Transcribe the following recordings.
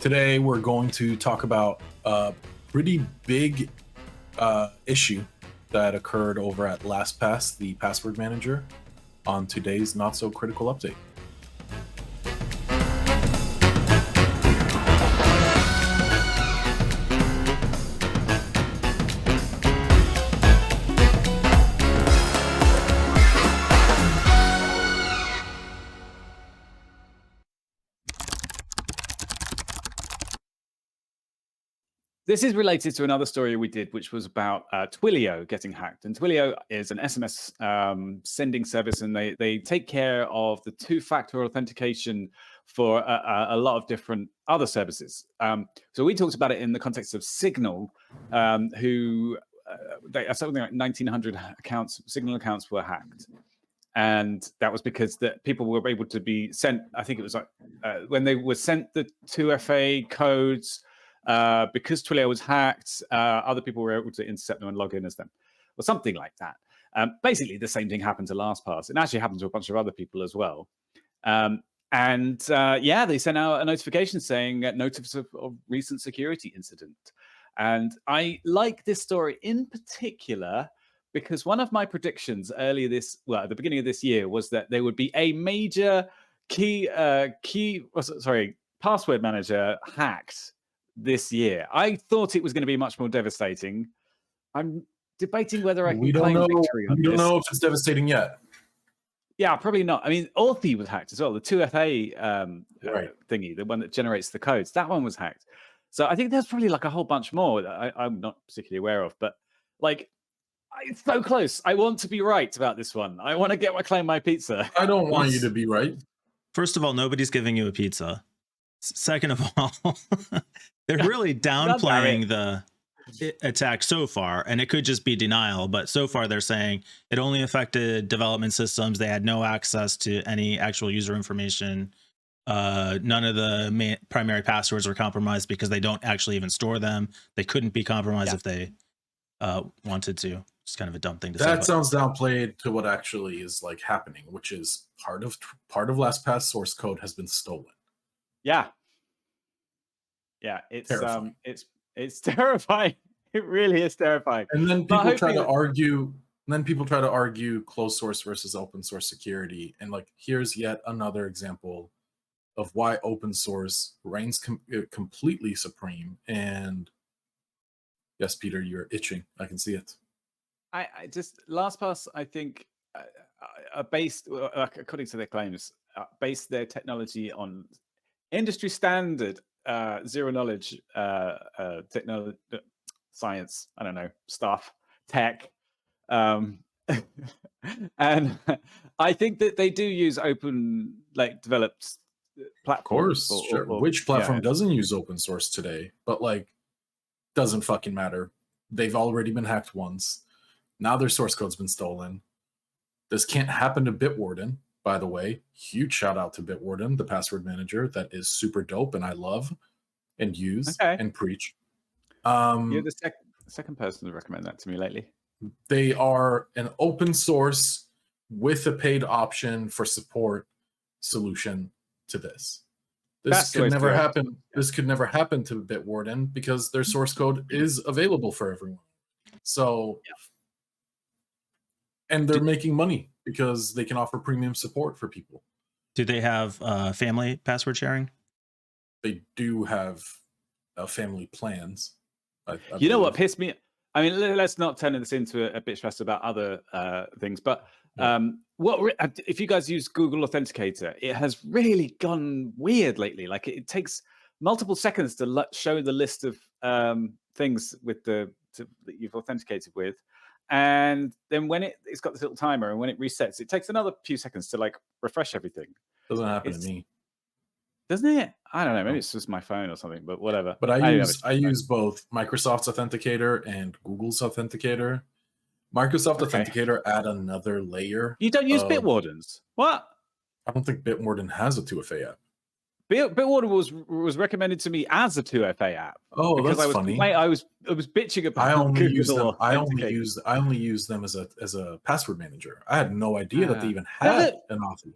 Today we're going to talk about a pretty big issue that occurred over at LastPass, the password manager, on today's not so critical update. This is related to another story we did, which was about Twilio getting hacked. And Twilio is an SMS sending service, and they take care of the two-factor authentication for a lot of different other services. So we talked about it in the context of Signal, who they something like 1,900 accounts, Signal accounts were hacked. And that was because people were able to be sent, I think it was like when they were sent the 2FA codes, because Twilio was hacked, other people were able to intercept them and log in as them, or something like that. Basically, the same thing happened to LastPass. It actually happened to a bunch of other people as well. They sent out a notification saying notice of recent security incident. And I like this story in particular because one of my predictions at the beginning of this year was that there would be a major password manager hacked this year. I thought it was going to be much more devastating. I'm debating whether I can claim victory on this. We don't know if it's devastating yet. Yeah, probably not. I mean, Authy was hacked as well. The 2FA thingy, the one that generates the codes, that one was hacked. So I think there's probably like a whole bunch more that I'm not particularly aware of. But like, it's so close. I want to be right about this one. I want to claim my pizza. I don't want you to be right. First of all, nobody's giving you a pizza. Second of all, they're really downplaying the attack so far, and it could just be denial, but so far they're saying it only affected development systems. They had no access to any actual user information. None of the primary passwords were compromised because they don't actually even store them. They couldn't be compromised if they wanted to. It's kind of a dumb thing to say. That sounds downplayed to what actually is like happening, which is part of LastPass source code has been stolen. Yeah, it's terrifying. It's terrifying. It really is terrifying. And then people try to argue closed source versus open source security. And like, here's yet another example of why open source reigns completely supreme. And yes, Peter, you're itching. I can see it. I just LastPass, I think, are based, according to their claims, based their technology on industry standard zero knowledge technology, science, I don't know, stuff, tech. And I think that they do use open, like, developed platforms. Of course, sure. Which platform doesn't use open source today? But like, doesn't fucking matter. They've already been hacked once. Now their source code's been stolen. This can't happen to Bitwarden. By the way, huge shout out to Bitwarden, the password manager that is super dope and I love and use and preach. You're the second person to recommend that to me lately. They are an open source with a paid option for support solution to this. This could never happen. This could never happen to Bitwarden because their source code is available for everyone. So, and they're making money because they can offer premium support for people. Do they have family password sharing? They do have family plans. You know what pissed me? I mean, let's not turn this into a bitch fest about other things, but if you guys use Google Authenticator, it has really gone weird lately. Like it takes multiple seconds to show the list of things with that you've authenticated with. And then when it's got this little timer, and when it resets, it takes another few seconds to like refresh everything. Doesn't happen to me, doesn't it? I don't know. Maybe it's just my phone or something, but whatever. But I use both Microsoft's Authenticator and Google's Authenticator. Microsoft Authenticator add another layer. You don't use Bitwarden's? What? I don't think Bitwarden has a 2FA app. Bitwarden was recommended to me as a 2FA app. Oh, that's funny. I was bitching about. I only use them as a password manager. I had no idea that they even had an Authy.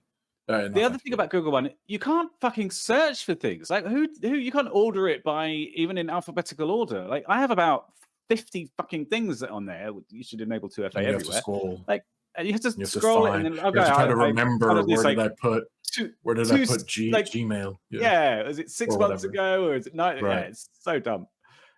The other thing about Google One, you can't fucking search for things. Like who you can't order it by even in alphabetical order. Like I have about 50 fucking things on there. You should enable 2FA everywhere. Have to scroll. Like you have to scroll it and then you have to try to remember where did I put Gmail? Yeah, is it 6 months ago or is it not? Right. Yeah, it's so dumb.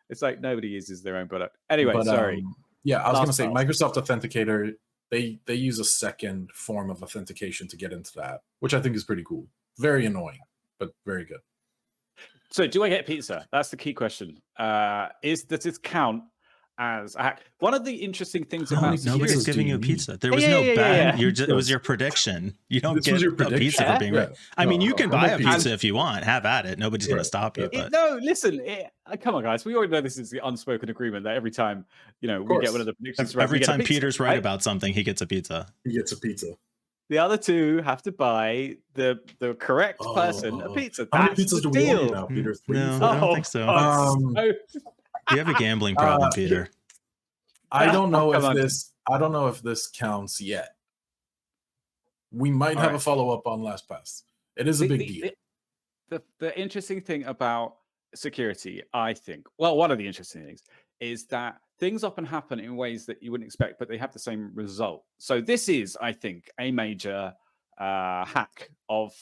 It's like nobody uses their own product. Anyway, sorry. Yeah, I was gonna say Microsoft Authenticator. They use a second form of authentication to get into that, which I think is pretty cool. Very annoying, but very good. So, do I get pizza? That's the key question. Does this count as a hack? One of the interesting things about nobody's giving you a pizza. There was no ban. It was your prediction. You don't get a pizza for being right. I mean, you can buy a pizza if you want. Have at it. Nobody's going to stop you. But no, listen. Come on, guys. We already know this is the unspoken agreement that every time we get one of the predictions right, every time Peter's right about something, he gets a pizza. He gets a pizza. The other two have to buy the correct person a pizza. How many pizzas do we want now, Peter? 3, no, I don't think so. You have a gambling problem, Peter. I don't know if this counts yet. We might have a follow-up on LastPass. It is a big deal. The interesting thing about security, I think, well, one of the interesting things is that things often happen in ways that you wouldn't expect, but they have the same result. So this is, I think, a major hack of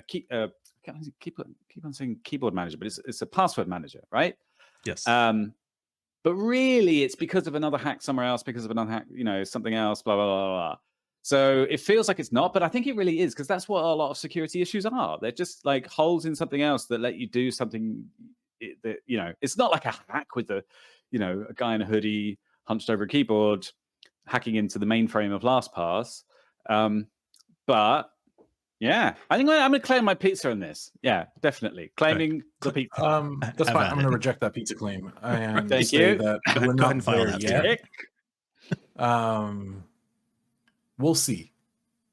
keep on saying keyboard manager, but it's a password manager, right? Yes. But really, it's because of another hack somewhere else, because of another hack, something else, blah, blah, blah, blah. So it feels like it's not, but I think it really is, because that's what a lot of security issues are. They're just like holes in something else that let you do something that, it's not like a hack with a guy in a hoodie hunched over a keyboard hacking into the mainframe of LastPass. But yeah, I think I'm going to claim my pizza on this. Yeah, definitely claiming the pizza. That's fine. I'm going to reject that pizza claim. And Thank say you. that we're not there yet. We'll see.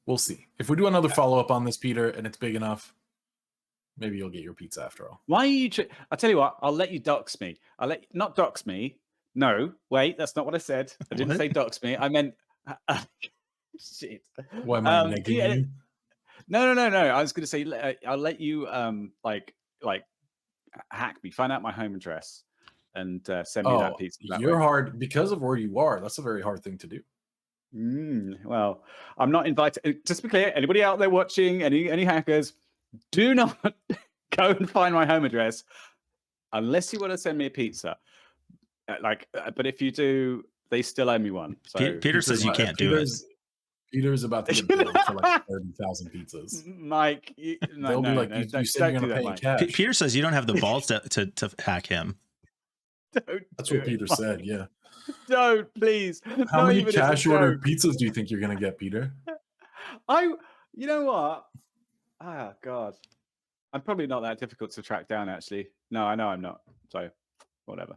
If we do another follow-up on this, Peter, and it's big enough, maybe you'll get your pizza after all. Why are you? I'll tell you what. I'll let you dox me. Not dox me. No, wait, that's not what I said. I didn't say dox me. I meant shit. Why am I negating you? No. I was going to say I'll let you like hack me, find out my home address, and send me that pizza. You're hard because of where you are. That's a very hard thing to do. Well, I'm not invited. Just to be clear, anybody out there watching, any hackers, do not go and find my home address unless you want to send me a pizza. But if you do, they still owe me one. So Peter says you can't do it. Peter's about to get billed for like 30,000 pizzas. Mike, they'll be like, you said you're going to pay in cash. Peter says you don't have the balls to hack him. That's what Peter said, yeah. Don't, please. How many cash order pizzas do you think you're going to get, Peter? You know what? Ah, God. I'm probably not that difficult to track down, actually. No, I know I'm not. So, whatever.